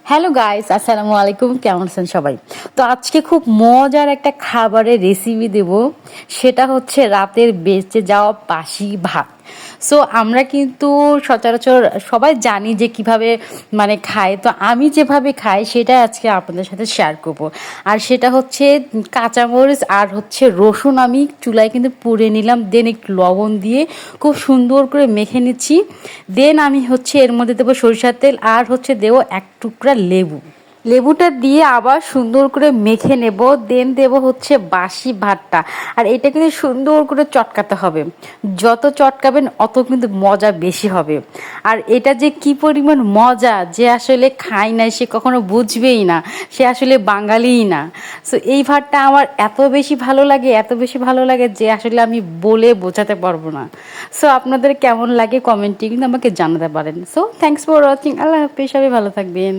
Hello guys, আসসালামু আলাইকুম। কেমন আছেন সবাই? তো আজকে খুব মজার একটা খাবারের রেসিপি দেব। সেটা হচ্ছে রাতের বেঁচে যাওয়া বাসি ভাত। সো আমরা কিন্তু সচরাচর সবাই জানি যে কিভাবে খায়। তো আমি যেভাবে খাই সেটা আজকে আপনাদের সাথে শেয়ার করব। আর সেটা হচ্ছে কাঁচামরিচ আর হচ্ছে রসুন আমি চুলায় কিন্তু পুড়ে নিলাম, দেন একটু লবণ দিয়ে খুব সুন্দর করে মেখে নিচ্ছি। দেন আমি হচ্ছে এর মধ্যে দেবো সরিষার তেল আর হচ্ছে দেবো এক টুকরা লেবু। লেবুটা দিয়ে আবার সুন্দর করে মেখে নেব। দেন দেব হচ্ছে বাসি ভাতটা। আর এটা কিন্তু সুন্দর করে চটকাতে হবে। যত চটকাবেন অত কিন্তু মজা বেশি হবে। আর এটা যে কি পরিমাণ মজা, যে আসলে খায় নাই সে কখনো বুঝবেই না, সে আসলে বাঙালিই না। সো এই ভাতটা আমার এত বেশি ভালো লাগে, এত বেশি ভালো লাগে যে আসলে আমি বলে বোঝাতে পারবো না। সো আপনাদের কেমন লাগে কমেন্টে কিন্তু আমাকে জানাতে পারেন। So thanks for watching. আল্লাহ হাফেজ, সবাই ভালো থাকবেন।